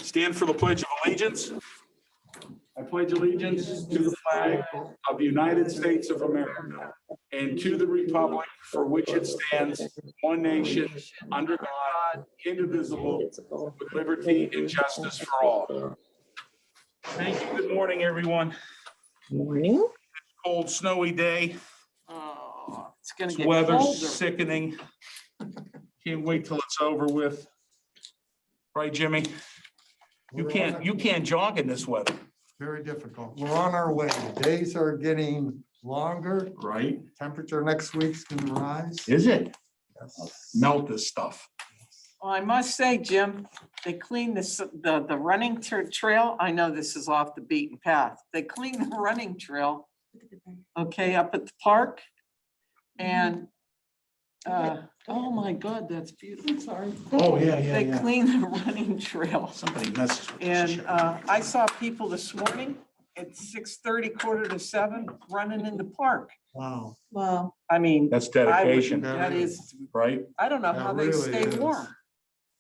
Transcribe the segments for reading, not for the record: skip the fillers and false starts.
Stand for the Pledge of Allegiance. I pledge allegiance to the flag of the United States of America and to the republic for which it stands, one nation, under God, indivisible, with liberty and justice for all. Thank you. Good morning, everyone. Morning. Cold, snowy day. Oh, it's gonna This get weather's colder. sickening. Can't wait till it's over with. Right, Jimmy? You can't jog in this weather. Very difficult. We're on our way. The days are getting longer. Right? Temperature next week's gonna rise. Is it? Yes. Melt this stuff. Well, I must say, Jim, they cleaned the running trail. I know this is off the beaten path. They cleaned the running trail. Okay, up at the park. And oh my God, that's beautiful. Sorry. Oh, yeah, They cleaned the running trail. Somebody messes with And this shit. I saw people this morning at 6:30, 6:45, running in the park. Wow. Well, I mean. That's I would- dedication, That is, right? I don't know That how they really stay is. warm.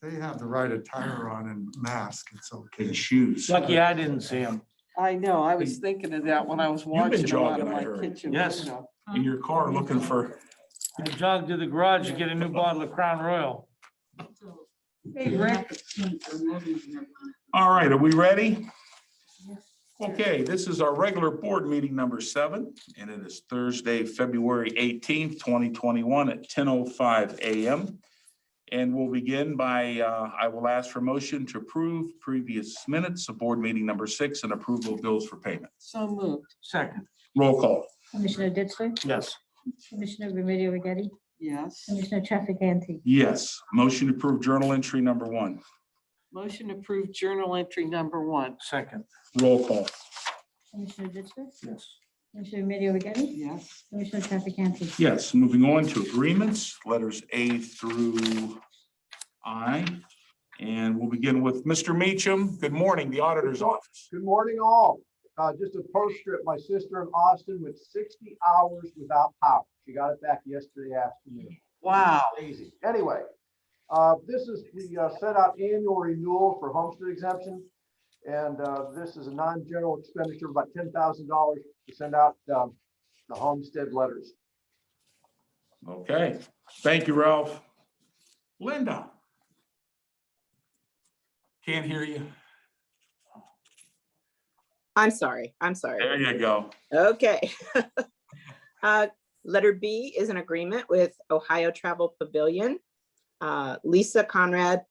They have the right attire on and mask. It's okay. And shoes. Lucky I didn't see him. I know, I was thinking of that when I was watching them out jogging, of I my heard. kitchen Yes. window. In your car looking for, I jogged to the garage to get a new bottle of Crown Royal. Hey, Rick. all right, are we ready? Okay, this is our regular board meeting number 7, and it is Thursday, February 18th, 2021 at 10:05 a.m. And we'll begin by, I will ask for motion to approve previous minutes of board meeting number 6 and approval of bills for payment. So moved, Second, Roll call. Commissioner Ditzler? yes. Commissioner Remedy Agati? yes. Commissioner Trafficante? Yes, motion to approve journal entry number 1. Motion approved journal entry number 1. Second, Roll call. Commissioner Ditzler? yes. Commissioner Remedy Agati? Yes. Commissioner Trafficante? Yes, moving on to agreements, letters A through I. And we'll begin with Mr. Meacham. Good morning, the auditor's office. Good morning, all. Just a postscript, my sister in Austin with 60 hours without power. She got it back yesterday afternoon. Wow. Easy. Anyway, this is the set out annual renewal for homestead exemption. And this is a non-general expenditure of about $10,000 to send out the homestead letters. Okay, thank you, Ralph. Linda. Can't hear you. I'm sorry. There you go. Okay. Letter B is an agreement with Ohio Travel Pavilion. Lisa Conrad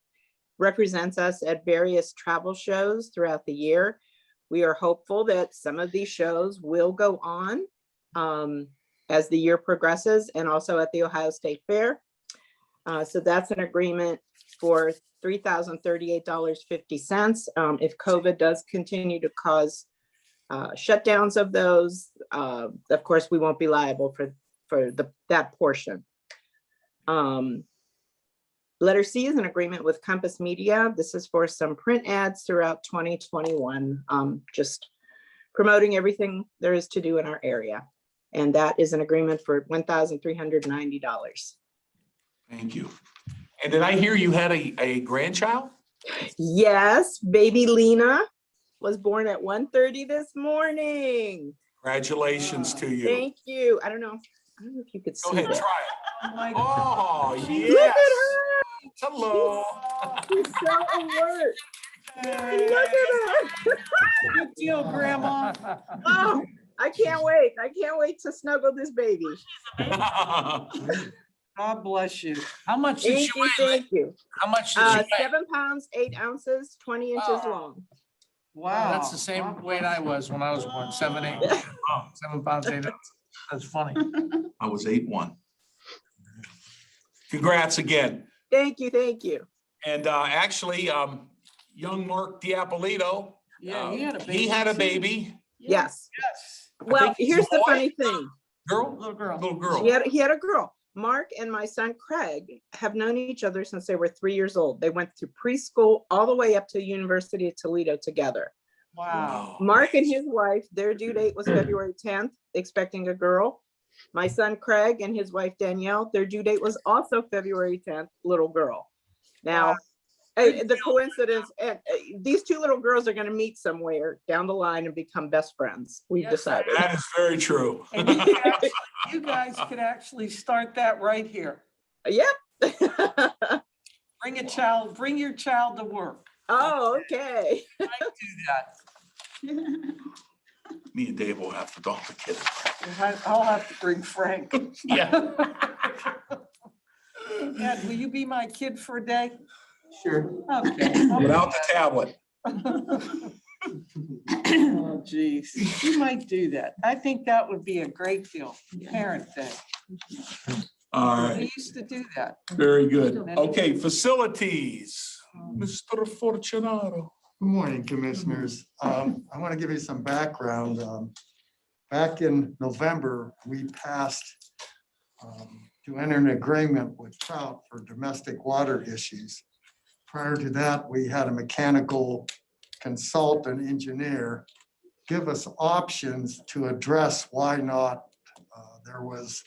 represents us at various travel shows throughout the year. We are hopeful that some of these shows will go on as the year progresses, and also at the Ohio State Fair. So that's an agreement for $3,038.50. If COVID does continue to cause shutdowns of those, of course, we won't be liable for that portion. Letter C is an agreement with Compass Media. This is for some print ads throughout 2021, just promoting everything there is to do in our area. And that is an agreement for $1,390. Thank you. And did I hear you had a grandchild? Yes, baby Lena was born at 1:30 this morning. Congratulations to you. Thank you. I don't know if you could Go see ahead, that. try it. Oh, Look yes. at her. Hello. She's so alert. Hey, Look at her. good deal, Grandma. Oh, I can't wait. I can't wait to snuggle this baby. God bless you. How much did Thank she you, weigh? thank you. How much did she weigh? 7 pounds, 8 ounces, 20 inches Oh. long. Wow. That's the same weight I was when I was born, 7, 8. 7 pounds, 8 ounces. That's funny. I was 8'1". Congrats again. Thank you, thank you. And actually, young Mark Diapolito, Yeah, he had a baby. he had a too. baby. Yes. Yes. Well, think he's a here's the boy. funny thing. Girl? Little girl. Little girl. He had a girl. Mark and my son Craig have known each other since they were 3 years old. They went through preschool all the way up to University of Toledo together. Wow. Mark and his wife, their due date was February 10th, expecting a girl. My son Craig and his wife Danielle, their due date was also February 10th, little girl. Now, The coincidence, these two little girls are gonna meet somewhere down the line and become best friends. We've Yes. decided. That is very true. And you guys could actually start that right here. Yep. Bring your child to work. Oh, okay. Do that. Me and Dave will have to go the kids. I'll have to bring Frank. Yeah. Ed, will you be my kid for a day? Sure. Okay. Without the tablet. Oh, geez, you might do that. I think that would be a great deal, parent day. All right, We used to do that. very good. Okay, facilities. Mr. Fortunato. Good morning, Commissioners. I want to give you some background. Back in November, we passed to enter an agreement with Trout for domestic water issues. Prior to that, we had a mechanical consultant engineer give us options to address why not. There was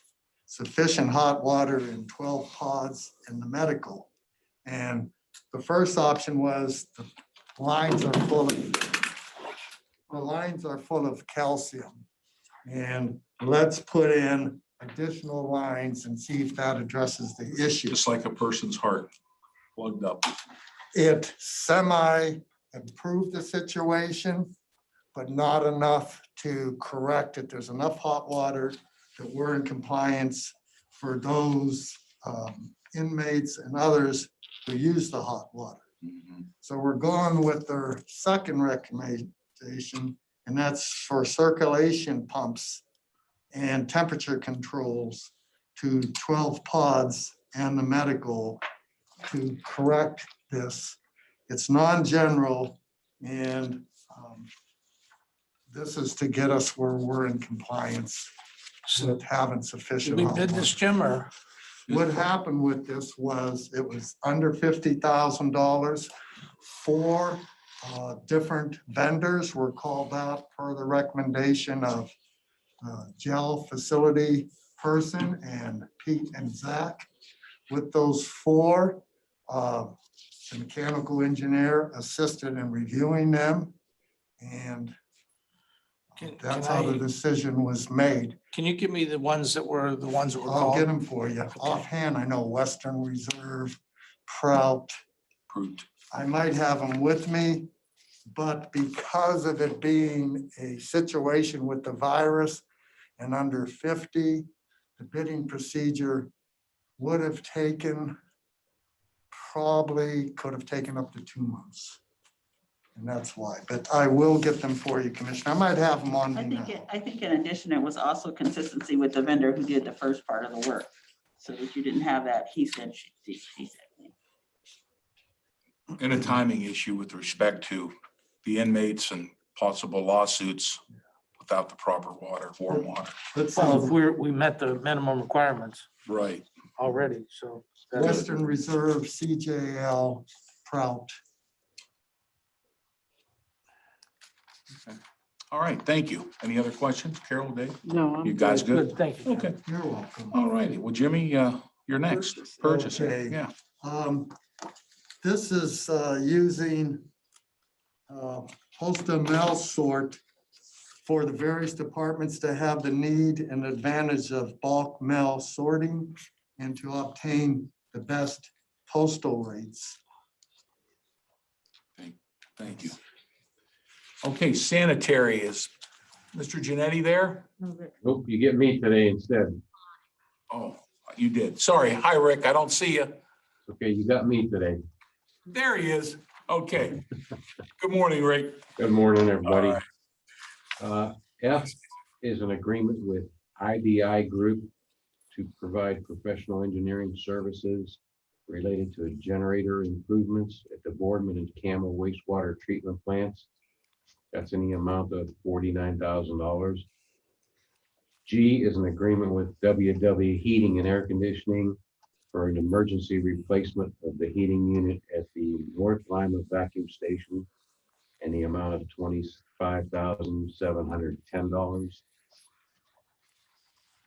sufficient hot water in 12 pods in the medical. And the first option was the lines are full of calcium. And let's put in additional lines and see if that addresses the issue. Just like a person's heart plugged up. It improved the situation, but not enough to correct it. There's enough hot water that we're in compliance for those inmates and others who use the hot water. So we're going with their second recommendation, and that's for circulation pumps and temperature controls to 12 pods and the medical to correct this. It's non-general, and this is to get us where we're in compliance with having sufficient. We hot bid water. this, Jim, or? What happened with this was it was under $50,000. Four different vendors were called out per the recommendation of gel facility person and Pete and Zach. With those four, the mechanical engineer assisted in reviewing them, and that's how the decision was made. Can you give me the ones that were I'll get called? them for you. Offhand, I know Western Reserve, Prout. I might have them with me, but because of it being a situation with the virus and under 50, the bidding procedure would have taken, could have taken up to 2 months. And that's why, but I will get them for you, Commissioner. I might have them on me now. I think in addition, it was also consistency with the vendor who did the first part of the work. So that you didn't have that, he said, she said. And a timing issue with respect to the inmates and possible lawsuits without the proper water, warm water. Let's Well, see, if we met the minimum requirements Right. already, so. that's- Western Reserve, CJL, Prout. All right, thank you. Any other questions, Carol, Dave? No, You guys good? Good, thank you. Okay, You're welcome. all righty. Well, Jimmy, you're next. Purchase. Okay. Yeah. This is using postal mail sort for the various departments to have the need and advantage of bulk mail sorting and to obtain the best postal rates. Thank you. Okay, sanitary is Mr. Genetti there? Nope, you get me today instead. Oh, you did. Sorry. Hi, Rick. I don't see you. Okay, you got me today. There he is. Okay. Good morning, Rick. Good morning, All everybody. right. F is an agreement with IBI Group to provide professional engineering services related to generator improvements at the Boardman and Camel wastewater treatment plants. That's in the amount of $49,000. G is an agreement with WW Heating and Air Conditioning for an emergency replacement of the heating unit at the North Lima Vacuum Station in the amount of $25,710.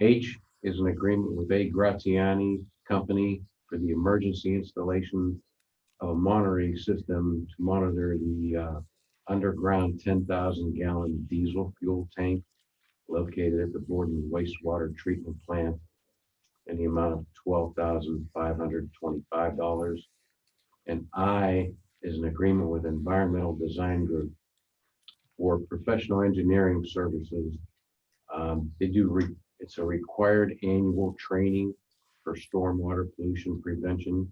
H is an agreement with A. Graziani Company for the emergency installation of a monitoring system to monitor the underground 10,000-gallon diesel fuel tank located at the Borden wastewater treatment plant in the amount of $12,525. And I is an agreement with Environmental Design Group for professional engineering services. It's a required annual training for stormwater pollution prevention.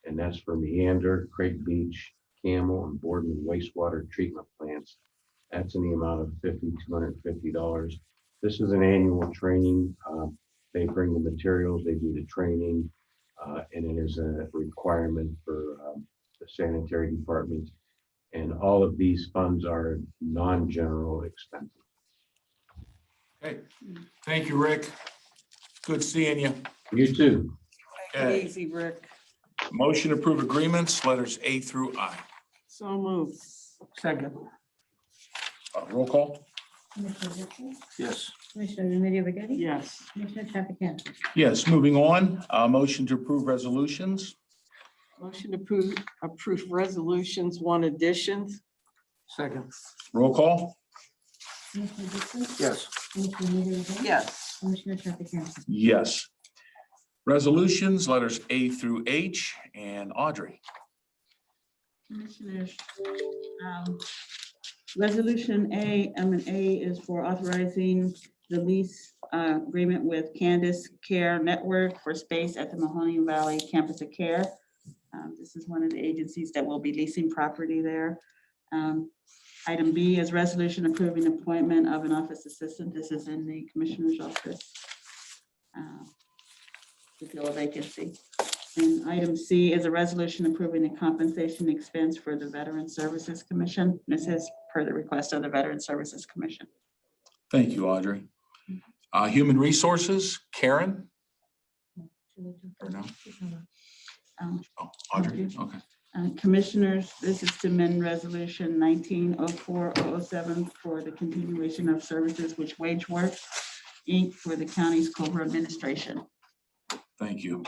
And that's for Meander, Craig Beach, Camel, and Borden wastewater treatment plants. That's in the amount of $5,250. This is an annual training. They bring the materials, they do the training, and it is a requirement for the sanitary department. And all of these funds are non-general expenses. Okay, thank you, Rick. Good seeing you. You too. Take Okay. it easy, Rick. Motion to approve agreements, letters A through I. So moved. Second. Roll call? Commissioner Ditzler? Yes. Commissioner Remedy Agati? Yes. Commissioner Trafficant? Yes, moving on, motion to approve resolutions. Motion to approve resolutions, one additions. Second. Roll call? Commissioner Ditzler? Yes. Commissioner Remedy Agati? Yes. Commissioner Trafficant? Yes. Resolutions, letters A through H, and Audrey. Commissioners, Resolution A, M&A is for authorizing the lease agreement with Candace Care Network for space at the Mahoning Valley Campus of Care. This is one of the agencies that will be leasing property there. Item B is resolution approving appointment of an office assistant. This is in the Commissioner's office to fill a vacancy. And item C is a resolution approving the compensation expense for the Veteran Services Commission. This is per the request of the Veteran Services Commission. Thank you, Audrey. Human Resources, Karen? Or no? Um, Oh, Audrey, okay. Commissioners, this is to amend resolution 1904-007 for the continuation of services which wage work, Inc. for the county's Cobra administration. Thank you.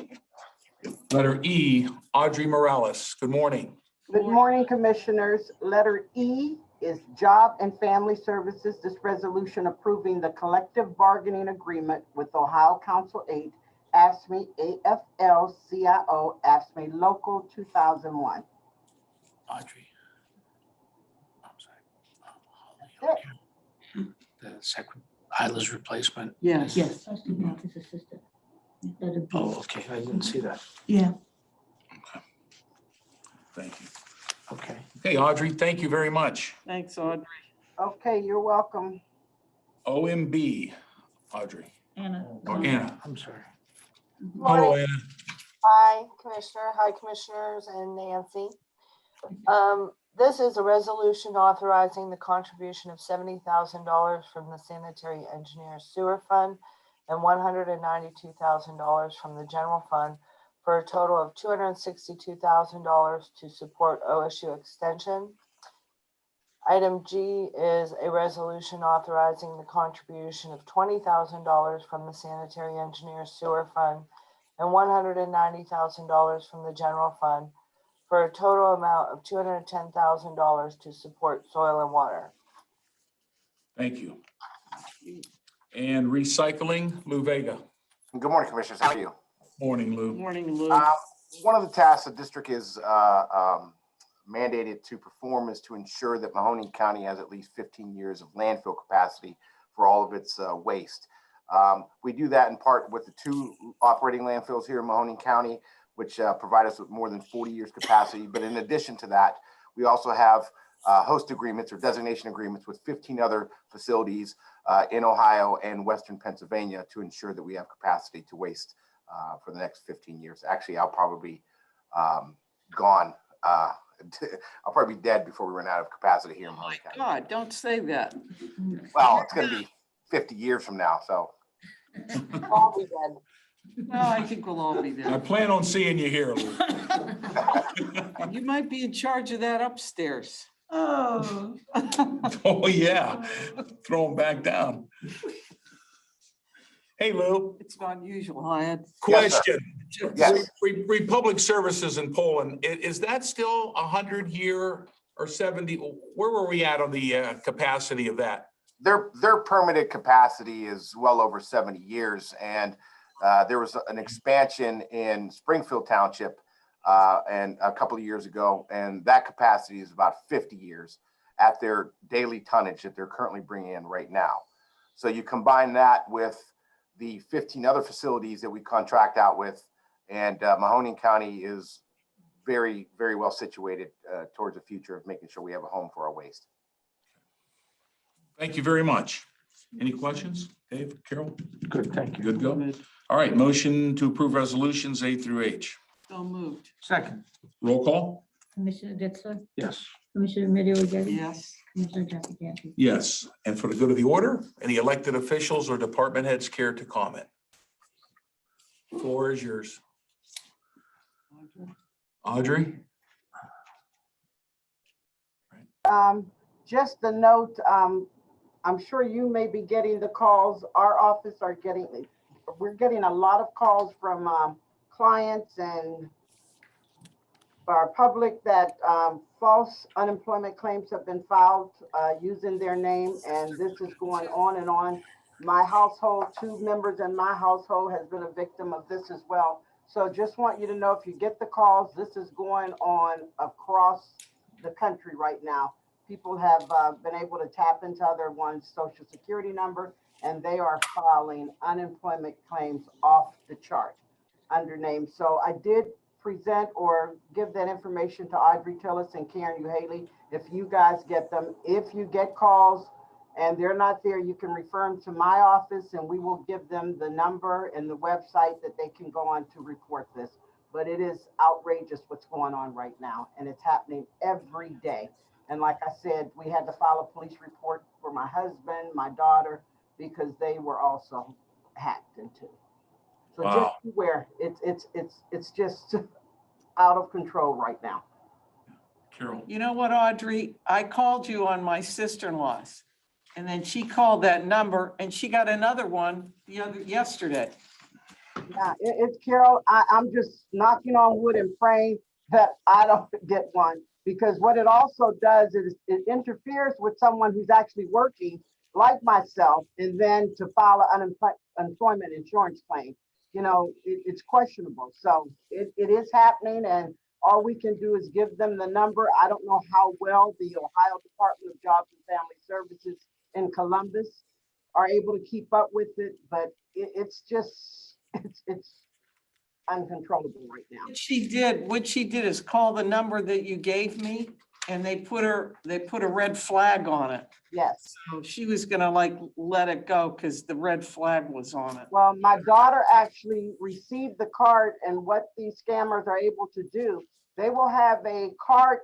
Letter E, Audrey Morales, good morning. Good morning, Commissioners. Letter E is Job and Family Services. This resolution approving the collective bargaining agreement with Ohio Council 8, AFSCME, AFL-CIO, AFSCME Local 2001. Audrey. I'm That's sorry. The second, Isla's replacement. Yes. Yes. Office assistant. Letter B. Oh, okay, I didn't see that. Yeah. Thank you. Okay. Okay, Audrey, thank you very much. Thanks, Audrey. Okay, you're welcome. OMB, Audrey. Anna. Or Anna. I'm sorry. Hello, Anna. Hi, Commissioner. Hi, Commissioners and Nancy. This is a resolution authorizing the contribution of $70,000 from the Sanitary Engineer Sewer Fund and $192,000 from the General Fund for a total of $262,000 to support OSU Extension. Item G is a resolution authorizing the contribution of $20,000 from the Sanitary Engineer Sewer Fund and $190,000 from the General Fund for a total amount of $210,000 to support soil and water. Thank you. And recycling, Lou Vega. Good morning, Commissioners. How are you? Morning, Lou. Morning, Lou. One of the tasks the district is mandated to perform is to ensure that Mahoning County has at least 15 years of landfill capacity for all of its waste. We do that in part with the 2 operating landfills here in Mahoning County, which provide us with more than 40 years capacity. But in addition to that, we also have host agreements or designation agreements with 15 other facilities in Ohio and Western Pennsylvania to ensure that we have capacity to waste for the next 15 years. Actually, I'll probably be gone. I'll probably be dead before we run out of capacity here in Oh my Mahoning County. God, don't say that. Well, it's going to be 50 years from now, so. I'll be dead. No, I think we'll all be I there. plan on seeing you here, Lou. You might be in charge of that upstairs. Oh. Oh, yeah. Throw them back down. Hey, Lou, It's not usual. I had. Yes, sir. question. Yes. Republic Services in Poland, is that still 100-year or 70? Where were we at on the capacity of that? Their permitted capacity is well over 70 years, and there was an expansion in Springfield Township and a couple of years ago, and that capacity is about 50 years at their daily tonnage that they're currently bringing in right now. So you combine that with the 15 other facilities that we contract out with, and Mahoning County is very, very well situated towards the future of making sure we have a home for our waste. Thank you very much. Any questions? Dave, Carol? Good, thank you. Good go? All right, motion to approve resolutions A through H. So moved. Second, Roll call? Commissioner Ditzler? yes. Commissioner Middy? Yes. Commissioner Trafficant? Yes. And for the good of the order, any elected officials or department heads care to comment? Floor is yours. Audrey? Just a note, I'm sure you may be getting the calls. Our office we're getting a lot of calls from clients and our public that false unemployment claims have been filed using their name, and this is going on and on. My household, 2 members in my household has been a victim of this as well. So just want you to know, if you get the calls, this is going on across the country right now. People have been able to tap into other one's social security number, and they are filing unemployment claims off the chart under name. So I did present or give that information to Audrey Tillis and Karen Uhaley. If you guys get them, if you get calls and they're not there, you can refer them to my office and we will give them the number and the website that they can go on to report this. But it is outrageous what's going on right now, and it's happening every day. And like I said, we had to file a police report for my husband, my daughter, because they were also hacked into. So just Wow. beware, it's just out of control right now. Carol? You know what, Audrey? I called you on my sister-in-law's. And then she called that number and she got another one yesterday. Yeah, it's Carol. I'm just knocking on wood and praying that I don't get one, because what it also does is it interferes with someone who's actually working like myself, and then to file an unemployment insurance claim. You know, it's questionable. So it is happening, and all we can do is give them the number. I don't know how well the Ohio Department of Jobs and Family Services in Columbus are able to keep up with it, but it's uncontrollable right now. What she did is call the number that you gave me, and they put a red flag on it. Yes. So she was gonna let it go because the red flag was on it. Well, my daughter actually received the card, and what these scammers are able to do, they will have a card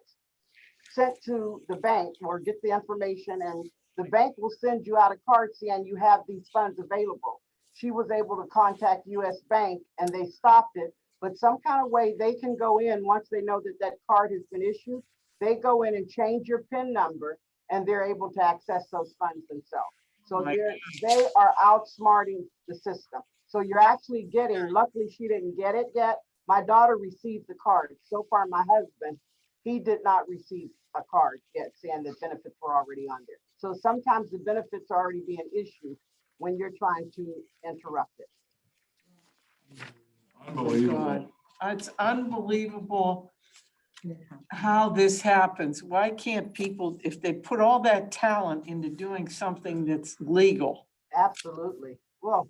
sent to the bank or get the information, and the bank will send you out a card saying you have these funds available. She was able to contact US Bank and they stopped it, but some kind of way they can go in once they know that that card has been issued. They go in and change your PIN number and they're able to access those funds themselves. So they are outsmarting the system. So you're actually getting, luckily she didn't get it yet. My daughter received the card. So far, my husband, he did not receive a card yet saying that benefits were already on there. So sometimes the benefits are already being issued when you're trying to interrupt it. Unbelievable. It's unbelievable how this happens. Why can't people, if they put all that talent into doing something that's legal? Absolutely. Well,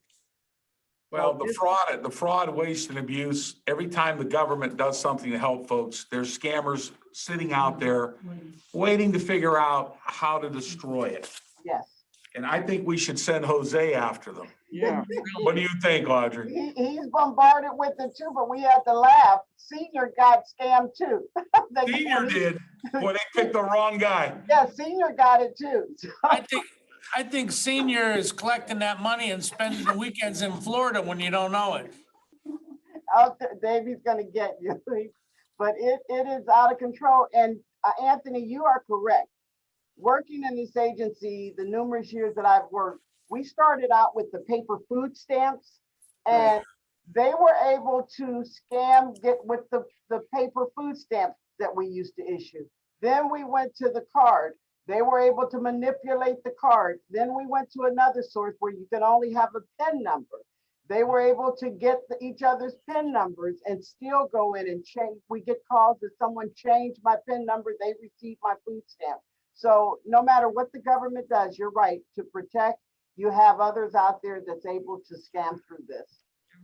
the fraud, waste and abuse, every time the government does something to help folks, there's scammers sitting out there waiting to figure out how to destroy it. yes. And I think we should send Jose after them. Yeah. What do you think, Audrey? He's bombarded with it too, but we had to laugh. Senior got scammed too. Senior did. Boy, they picked the wrong guy. Yeah, Senior got it too. I think Senior is collecting that money and spending the weekends in Florida when you don't know it. Oh, Davey's gonna get you. But it is out of control. And Anthony, you are correct. Working in this agency, the numerous years that I've worked, we started out with the paper food stamps, and they were able to get with the paper food stamps that we used to issue. Then we went to the card. They were able to manipulate the card. Then we went to another source where you can only have a PIN number. They were able to get each other's PIN numbers and still go in and change. We get calls that someone changed my PIN number, they received my food stamp. So no matter what the government does, you're right, to protect, you have others out there that's able to scam through this.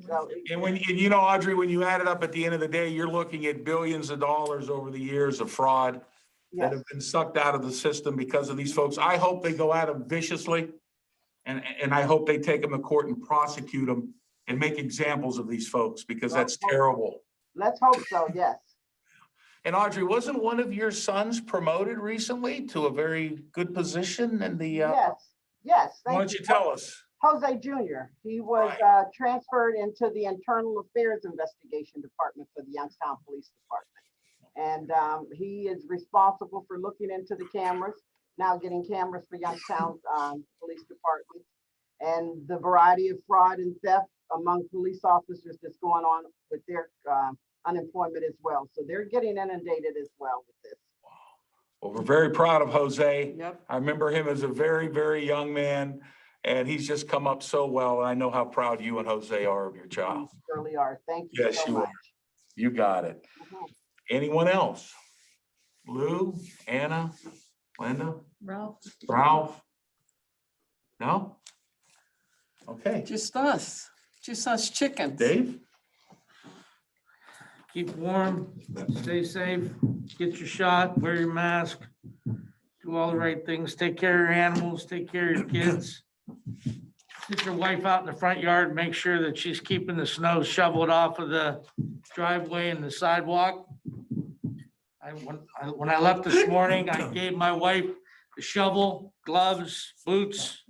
So And you know, Audrey, when you add it up at the end of the day, you're looking at billions of dollars over the years of fraud that yes, have been sucked out of the system because of these folks. I hope they go at them viciously. And I hope they take them to court and prosecute them and make examples of these folks, because that's terrible. let's hope so, yes. And Audrey, wasn't one of your sons promoted recently to a very good position in the, Yes. why don't you tell us? Jose Jr., he was transferred into the Internal Affairs Investigation Department for the Youngstown Police Department. And he is responsible for looking into the cameras, now getting cameras for Youngstown Police Department, and the variety of fraud and theft among police officers that's going on with their unemployment as well. So they're getting inundated as well with this. Well, we're very proud of Jose. Yep. I remember him as a very, very young man, and he's just come up so well. And I know how proud you and Jose are of your child. You surely are. Thank you Yes, so you much. are. You got it. Anyone else? Lou, Anna, Linda, Ralph? No? Okay. Just us chickens. Dave? Keep warm, stay safe, get your shot, wear your mask, do all the right things, take care of your animals, take care of your kids. Get your wife out in the front yard, make sure that she's keeping the snow shoveled off of the driveway and the sidewalk. When I left this morning, I gave my wife the shovel, gloves, boots.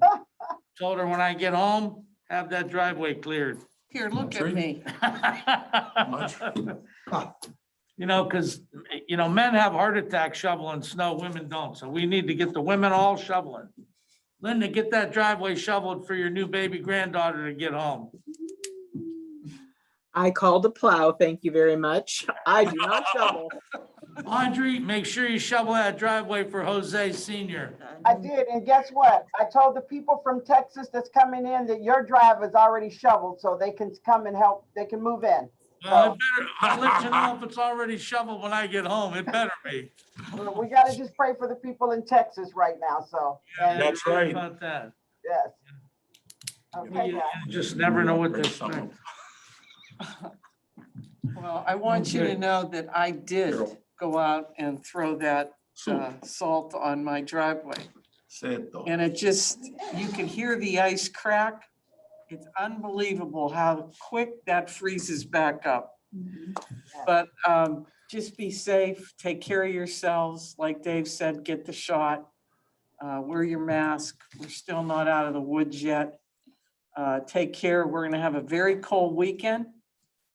Told her when I get home, have that driveway cleared. Here, look at me. You know, because, you know, men have heart attacks shoveling snow, women don't. So we need to get the women all shoveling. Linda, get that driveway shoveled for your new baby granddaughter to get home. I called a plow, thank you very much. I do not shovel. Audrey, make sure you shovel that driveway for Jose Senior. I did, and guess what? I told the people from Texas that's coming in that your drive is already shoveled, so they can come and help, they can move in. I'll let you know if it's already shoveled when I get home. It better be. Well, we gotta just pray for the people in Texas right now, so. and- That's right. About that. Yes. Okay, You guys. just never know what to expect. Well, I want you to know that I did go out and throw that salt on my driveway. Say it though. And it just, you can hear the ice crack. It's unbelievable how quick that freezes back up. But just be safe, take care of yourselves. Like Dave said, get the shot, wear your mask. We're still not out of the woods yet. Take care. We're gonna have a very cold weekend.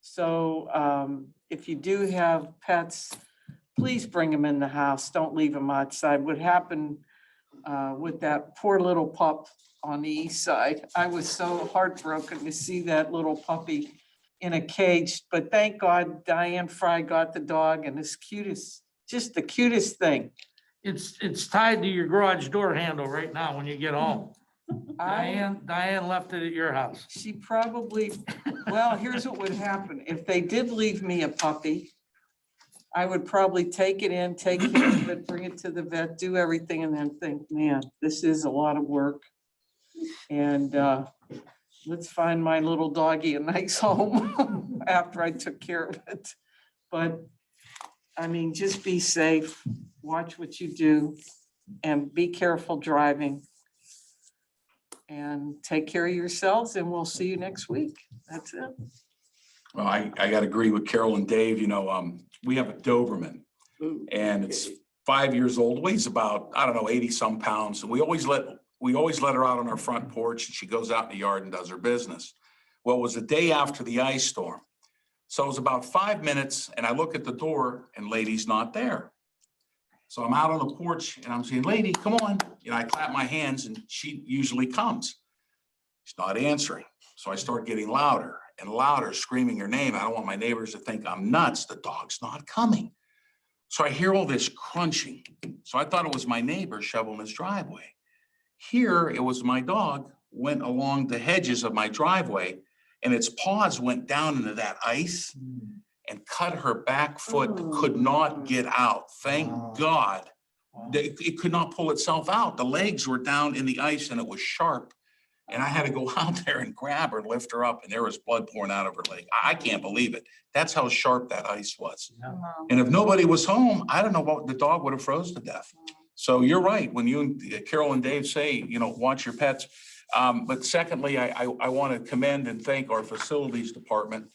So if you do have pets, please bring them in the house. Don't leave them outside. What happened with that poor little pup on the east side? I was so heartbroken to see that little puppy in a cage, but thank God Diane Fry got the dog, and it's cutest, just the cutest thing. It's tied to your garage door handle right now when you get home. Diane left it at your house. She probably, well, here's what would happen. If they did leave me a puppy, I would probably take it in, take care of it, bring it to the vet, do everything, and then think, man, this is a lot of work. And let's find my little doggy a nice home after I took care of it. But I mean, just be safe, watch what you do, and be careful driving. And take care of yourselves, and we'll see you next week. That's it. Well, I got to agree with Carol and Dave. You know, we have a Doberman, and it's 5 years old, weighs about, I don't know, 80 some pounds. And we always let her out on our front porch, and she goes out in the yard and does her business. Well, it was the day after the ice storm. So it was about 5 minutes, and I look at the door, and Lady's not there. So I'm out on the porch, and I'm saying, Lady, come on. You know, I clap my hands, and she usually comes. She's not answering. So I start getting louder and louder, screaming her name. I don't want my neighbors to think I'm nuts. The dog's not coming. So I hear all this crunching. So I thought it was my neighbor shoveling his driveway. Here, it was my dog went along the hedges of my driveway and its paws went down into that ice and cut her back foot, could not get out. Thank God. It could not pull itself out. The legs were down in the ice and it was sharp. And I had to go out there and grab her, lift her up, and there was blood pouring out of her leg. I can't believe it. That's how sharp that ice was. And if nobody was home, I don't know what, the dog would have froze to death. So you're right, when you, and Carol and Dave say, you know, watch your pets. But secondly, I want to commend and thank our facilities department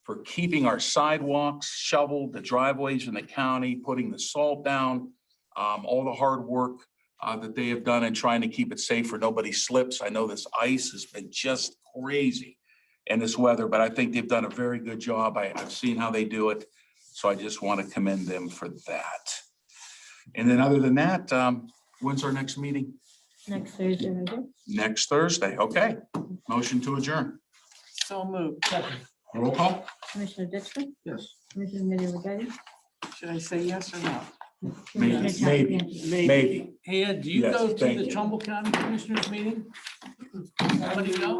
for keeping our sidewalks shoveled, the driveways in the county, putting the salt down, all the hard work that they have done in trying to keep it safe where nobody slips. I know this ice has been just crazy in this weather, but I think they've done a very good job. I've seen how they do it. So I just want to commend them for that. And then other than that, when's our next meeting? Next Thursday, right? Next Thursday. Okay. Motion to adjourn. So moved. Roll call. Commissioner Ditzler? Yes. Commissioner Middy O'Geady? Should I say yes or no? Commissioner Maybe. Traficant? Maybe. Hey, Ed, do you Yes, go to thank the you. Trumbull County Commissioners meeting? Somebody go?